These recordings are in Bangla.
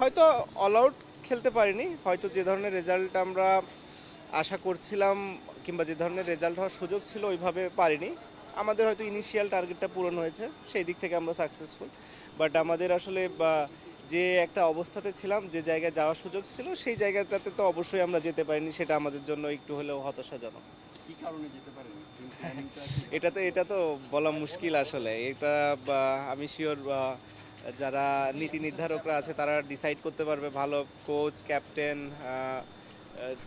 হয়তো অল আউট খেলতে পারিনি, হয়তো যে ধরনের রেজাল্ট আমরা আশা করছিলাম কিংবা যে ধরনের রেজাল্ট হওয়ার সুযোগ ছিল ওইভাবে পারিনি। আমাদের হয়তো ইনিশিয়াল টার্গেটটা পূরণ হয়েছে, সেই দিক থেকে আমরা সাকসেসফুল। বাট আমাদের আসলে যে একটা অবস্থাতে ছিলাম, যে জায়গায় যাওয়ার সুযোগ ছিল সেই জায়গাটাতে তো অবশ্যই আমরা যেতে পারিনি, সেটা আমাদের জন্য একটু হলেও হতাশাজনক। কি কারণে যেতে পারেন? এটা তো বলা মুশকিল আসলে। এটা আমি শিওর যারা নীতি নির্ধারকরা আছে তারা ডিসাইড করতে পারবে, ভালো কোচ, ক্যাপ্টেন,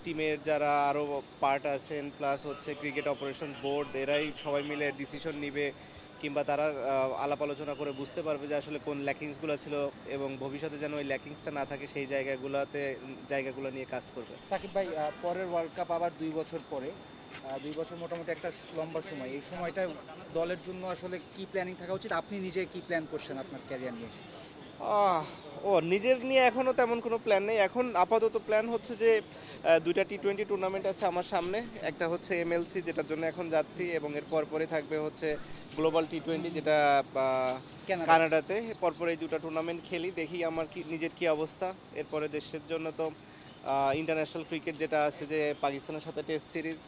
টিমের যারা আরও পার্ট আছেন, প্লাস হচ্ছে ক্রিকেট অপারেশন বোর্ড, এরাই সবাই মিলে ডিসিশন নিবে, কিংবা তারা আলাপ আলোচনা করে বুঝতে পারবে যে আসলে কোন ল্যাকিংসগুলো ছিল এবং ভবিষ্যতে যেন ওই ল্যাকিংসটা না থাকে সেই জায়গাগুলো নিয়ে কাজ করবে। সাকিব ভাই, পরের ওয়ার্ল্ড কাপ আবার 2 বছর পরে, 2 বছর মোটামুটি একটা লম্বা সময়। এই সময়টা দলের জন্য আসলে কি প্ল্যানিং থাকা উচিত? আপনি নিজে কি প্ল্যান করছেন আপনার ক্যারিয়ার নিয়ে? আহ, নিজের নিয়ে এখনও তেমন কোনো প্ল্যান নেই। এখন আপাতত প্ল্যান হচ্ছে যে দুইটা টি-20 টুর্নামেন্ট আছে আমার সামনে। একটা হচ্ছে এমএলসি, যেটার জন্য এখন যাচ্ছি, এবং এর পরে থাকবে হচ্ছে গ্লোবাল টি-20, যেটা কানাডাতে। পরপর এই দুটো টুর্নামেন্ট খেলি, দেখি আমার নিজের কি অবস্থা। এরপরে দেশের জন্য তো ইন্টারন্যাশনাল ক্রিকেট যেটা আছে, যে পাকিস্তানের সাথে টেস্ট সিরিজ।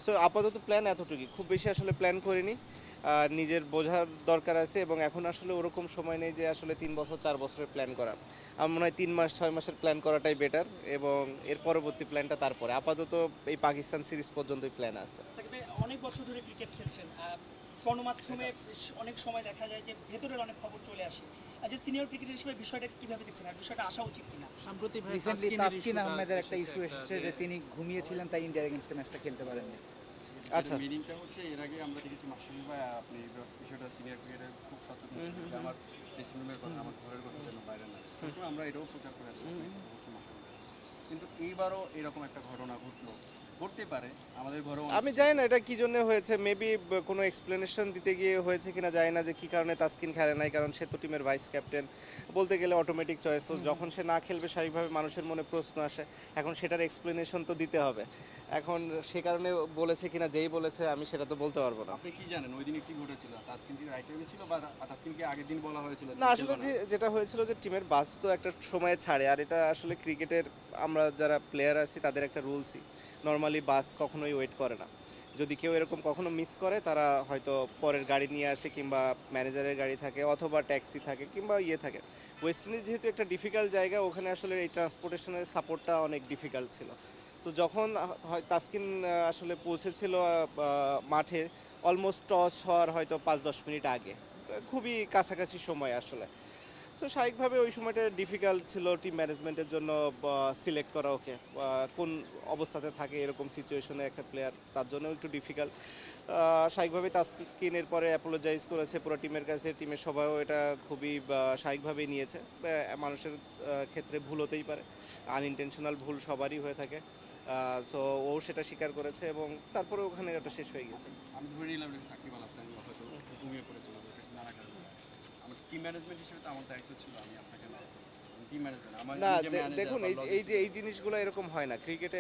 সো আপাতত প্ল্যান এতটুকুই, খুব বেশি আসলে প্ল্যান করিনি। নিজের বোঝার দরকার আছে, এবং এখন আসলে ওরকম সময় নেই যে আসলে 3 বছর 4 বছরের প্ল্যান করা। আমার মনে হয় 3 মাস 6 মাসের প্ল্যান করাটাই বেটার, এবং এর পরবর্তী প্ল্যানটা তারপরে। আপাতত এই পাকিস্তান সিরিজ পর্যন্তই প্ল্যান আছে। সাকিব ভাই, অনেক বছর ধরে ক্রিকেট খেলছেন, গণমাধ্যমে অনেক সময় দেখা যায় যে ভেতরের অনেক খবর চলে আসে। যে সিনিয়র ক্রিকেটার হিসেবে বিষয়টা কিভাবে দেখছেন, আর বিষয়টা আসা উচিত কিনা? সাম্প্রতিক রিসেন্টলি তাসকিন আহমেদের একটা ইস্যু এসেছে যে তিনি ঘুমিয়েছিলেন, তাই ইন্ডিয়ার এগেইনস্টে ম্যাচটা খেলতে পারেননি। আচ্ছা, মিনিংটা হচ্ছে, এর আগে আমরা দেখেছি মাসুম ভাই, আপনি বিষয়টা সিনিয়র ক্রিকেটার খুব সচেতন ছিলেন যে আমার ড্রেসিং রুমের কথা, আমার ঘরের কথা যেন বাইরে না। সবসময় আমরা এটাও প্রচার করে আসছি মাসুম ভাই। কিন্তু এইবারও এরকম একটা ঘটনা ঘটলো, ঘটতে পারে আমাদের ঘরেও। আমি জানি না এটা কি জন্য হয়েছে, মেবি কোনো এক্সপ্লেনেশন দিতে গিয়ে হয়েছে কিনা জানি না, যে কি কারণে তাসকিন খেলে নাই, কারণ সে তো টিমের ভাইস ক্যাপ্টেন, বলতে গেলে অটোমেটিক চয়েস। তো যখন সে না খেলবে স্বাভাবিকভাবে মানুষের মনে প্রশ্ন আসে, এখন সেটার এক্সপ্লেনেশন তো দিতে হবে। এখন সে কারণে বলেছে কিনা, যেই বলেছে আমি সেটা তো বলতে পারবো না। আপনি কি জানেন ওই দিনে কি ঘটেছিল? তাসকিন কি রাইট হয়েছিল, বা তাসকিনকে আগের দিন বলা হয়েছিল না, আসলে যেটা হয়েছিল যে টিমের বাস তো একটা সময়ে ছাড়ে, আর এটা আসলে ক্রিকেটের আমরা যারা প্লেয়ার আছি তাদের একটা রুলসই, নর্মালি বাস কখনোই ওয়েট করে না। যদি কেউ এরকম কখনো মিস করে, তারা হয়তো পরের গাড়ি নিয়ে আসে, কিংবা ম্যানেজারের গাড়ি থাকে, অথবা ট্যাক্সি থাকে, কিংবা থাকে। ওয়েস্ট ইন্ডিজ যেহেতু একটা ডিফিকাল্ট জায়গা, ওখানে আসলে এই ট্রান্সপোর্টেশনের সাপোর্টটা অনেক ডিফিকাল্ট ছিল। তো যখন তাসকিন আসলে পৌঁছেছিল মাঠে, অলমোস্ট টস হওয়ার হয়তো 5-10 মিনিট আগে, খুবই কাছাকাছি সময় আসলে। তো স্বাভাবিকভাবে ওই সময়টা ডিফিকাল্ট ছিল টিম ম্যানেজমেন্টের জন্য সিলেক্ট করা ওকে, কোন অবস্থাতে থাকে এরকম সিচুয়েশনে একটা প্লেয়ার, তার জন্য একটু ডিফিকাল্ট। স্বাভাবিকভাবেই তাসকিনের পরে অ্যাপোলোজাইজ করেছে পুরো টিমের কাছে, টিমের সবাইও এটা খুবই স্বাভাবিকভাবেই নিয়েছে। মানুষের ক্ষেত্রে ভুল হতেই পারে, আনইনটেনশনাল ভুল সবারই হয়ে থাকে। সো ও সেটা স্বীকার করেছে, এবং তারপরে ওখানে ওটা শেষ হয়ে গেছে। আমি ধরে নিলাম যে সাকিব আল হাসান হয়তো ঘুমিয়ে পড়েছিল, নানা কারণে। আমার টিম ম্যানেজমেন্ট হিসেবে তো আমার দায়িত্ব ছিল, আমি আপনাকে না, টিম ম্যানেজমেন্ট আমার না, নিজে ম্যানেজার দেখুন, বা এই জিনিসগুলো এরকম হয় না ক্রিকেটে।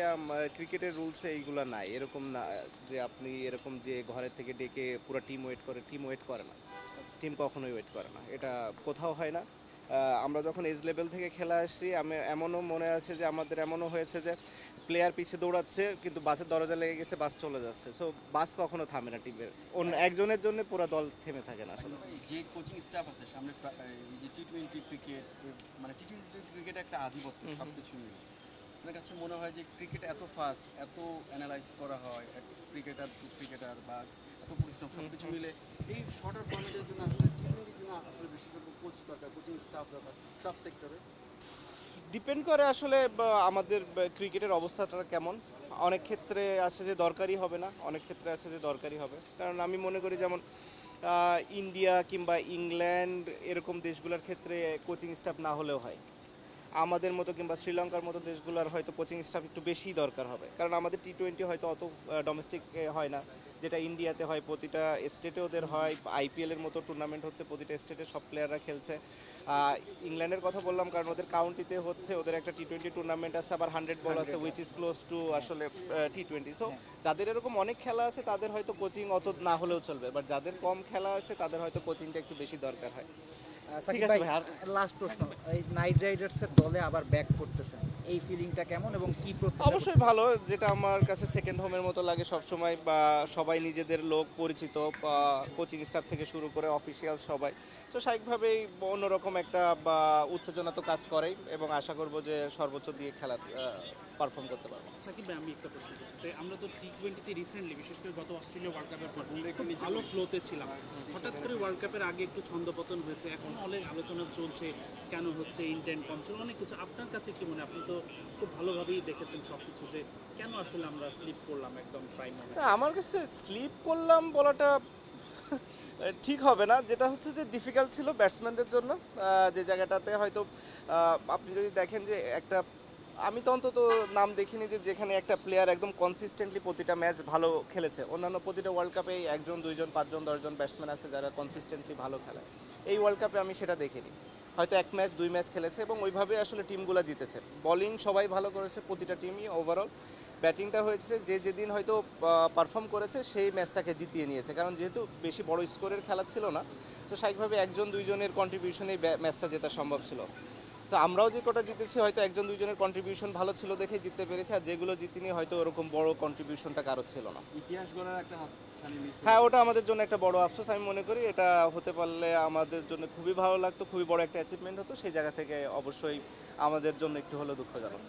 ক্রিকেটের রুলসে এইগুলো নাই, এরকম না যে আপনি এরকম যে ঘরের থেকে ডেকে পুরো টিম ওয়েট করে, টিম ওয়েট করে না, টিম কখনোই ওয়েট করে না, এটা কোথাও হয় না। আমরা যখন এজ লেভেল থেকে খেলা আসছি, আমি এমনও মনে আছে যে আমাদের এমনও হয়েছে যে প্লেয়ার পিছিয়ে দৌড়াচ্ছে, কিন্তু বাসের দরজা লেগে গেছে, বাস চলে যাচ্ছে। সো বাস কখনো থামে না টিমের, অন্য একজনের জন্য পুরো দল থেমে থাকে না আসলে। যে কোচিং স্টাফ আছে সামনে, এই যে টি-20 ক্রিকেট, মানে টি-20 ক্রিকেট একটা আধিপত্য সব কিছু মিলে। আমার কাছে মনে হয় যে ক্রিকেট এত ফাস্ট, এত অ্যানালাইজ করা হয়, ক্রিকেটার টু ক্রিকেটার বা এত পরিশ্রম সব কিছু মিলে এই শর্টার ফর্মেটের জন্য আসলে টি-20-র জন্য আসলে বিশেষজ্ঞ কোচ দরকার, কোচিং স্টাফ দরকার সব সেক্টরে। ডিপেন্ড করে আসলে আমাদের ক্রিকেটের অবস্থাটা কেমন। অনেক ক্ষেত্রে আছে যে দরকারই হবে না, অনেক ক্ষেত্রে আছে যে দরকারই হবে। কারণ আমি মনে করি যেমন ইন্ডিয়া কিংবা ইংল্যান্ড এরকম দেশগুলোর ক্ষেত্রে কোচিং স্টাফ না হলেও হয়। আমাদের মতো কিংবা শ্রীলঙ্কার মতো দেশগুলোর হয়তো কোচিং স্টাফ একটু বেশিই দরকার হবে, কারণ আমাদের টি-20 হয়তো অত ডোমেস্টিক হয় না, যেটা ইন্ডিয়াতে হয়। প্রতিটা স্টেটে ওদের হয়, আইপিএলের মতো টুর্নামেন্ট হচ্ছে, প্রতিটা স্টেটে সব প্লেয়াররা খেলছে। ইংল্যান্ডের কথা বললাম কারণ ওদের কাউন্টিতে হচ্ছে, ওদের একটা টি-20 টুর্নামেন্ট আছে, আবার 100 বল আছে, উইচ ইজ ক্লোজ টু আসলে টি-20। সো যাদের এরকম অনেক খেলা আছে তাদের হয়তো কোচিং অত না হলেও চলবে, বাট যাদের কম খেলা আছে তাদের হয়তো কোচিংটা একটু বেশি দরকার হয়। সাকিব আছে ভাই ভাই, আর- লাস্ট প্রশ্ন, এই নাইট রাইডার্সের দলে আবার ব্যাক করতেছেন, এই ফিলিংটা কেমন এবং কি প্রত্যাশা অবশ্যই ভালো, যেটা আমার কাছে সেকেন্ড হোমের মতো লাগে সব সময়, বা সবাই নিজেদের লোক পরিচিত, বা কোচিং স্টাফ থেকে শুরু করে অফিসিয়াল সবাই, তো স্বাভাবিকভাবেই অন্যরকম একটা বা উত্তেজনা তো কাজ করেই, এবং আশা করব যে সর্বোচ্চ দিয়ে খেলা পারফর্ম করতে পারবো। সাকিব ভাই, আমি একটা প্রশ্ন করতে চাই। আমরা তো টি-20তে রিসেন্টলি, বিশেষ করে গত অস্ট্রেলিয়া ওয়ার্ল্ড কাপের পর খুব ভালো ফ্লোতে ছিলাম। হঠাৎ করে ওয়ার্ল্ড কাপের আগে একটু ছন্দপতন হয়েছে, এখন অনেক আলোচনা চলছে কেন হচ্ছে, ইন্টেন্ট কম ছিল, অনেক কিছু। আপনার কাছে কি মনে হয়? আপনি তো খুব ভালোভাবেই দেখেছেন সব কিছু, যে কেন আসলে আমরা স্লিপ করলাম একদম প্রাইম মোমেন্টে? না, আমার কাছে স্লিপ করলাম বলাটা ঠিক হবে না, যেটা হচ্ছে যে ডিফিকাল্ট ছিল ব্যাটসম্যানদের জন্য, যে জায়গাটাতে হয়তো আপনি যদি দেখেন যে একটা, আমি তো অন্তত নাম দেখিনি যে যেখানে একটা প্লেয়ার একদম কনসিস্টেন্টলি প্রতিটা ম্যাচ ভালো খেলেছে। অন্যান্য প্রতিটা ওয়ার্ল্ড কাপে 1 জন 2 জন 5 জন 10 জন ব্যাটসম্যান আছে যারা কনসিস্টেন্টলি ভালো খেলে। এই ওয়ার্ল্ড কাপে আমি সেটা দেখিনি, হয়তো 1 ম্যাচ 2 ম্যাচ খেলেছে এবং ওইভাবে আসলে টিমগুলো জিতেছে। বোলিং সবাই ভালো করেছে, প্রতিটা টিমই ওভারঅল। ব্যাটিংটা হয়েছে যে যেদিন হয়তো পারফর্ম করেছে সেই ম্যাচটাকে জিতিয়ে নিয়েছে, কারণ যেহেতু বেশি বড় স্কোরের খেলা ছিল না, তো স্বাভাবিকভাবে 1 জন 2 জনের কন্ট্রিবিউশনেই ম্যাচটা জেতা সম্ভব ছিল। তো আমরাও যে কটা জিতেছি হয়তো 1 জন 2 জনের কন্ট্রিবিউশন ভালো ছিল দেখে জিততে পেরেছি, আর যেগুলো জিতিনি হয়তো ওরকম বড় কন্ট্রিবিউশনটা কারো ছিল না। ইতিহাস গড়ার একটা হাতছানি মিস হ্যাঁ, ওটা আমাদের জন্য একটা বড় আফসোস, আমি মনে করি এটা হতে পারলে আমাদের জন্য খুবই ভালো লাগতো, খুবই বড় একটা অ্যাচিভমেন্ট হতো, সেই জায়গা থেকে অবশ্যই আমাদের জন্য একটু হলেও দুঃখজনক।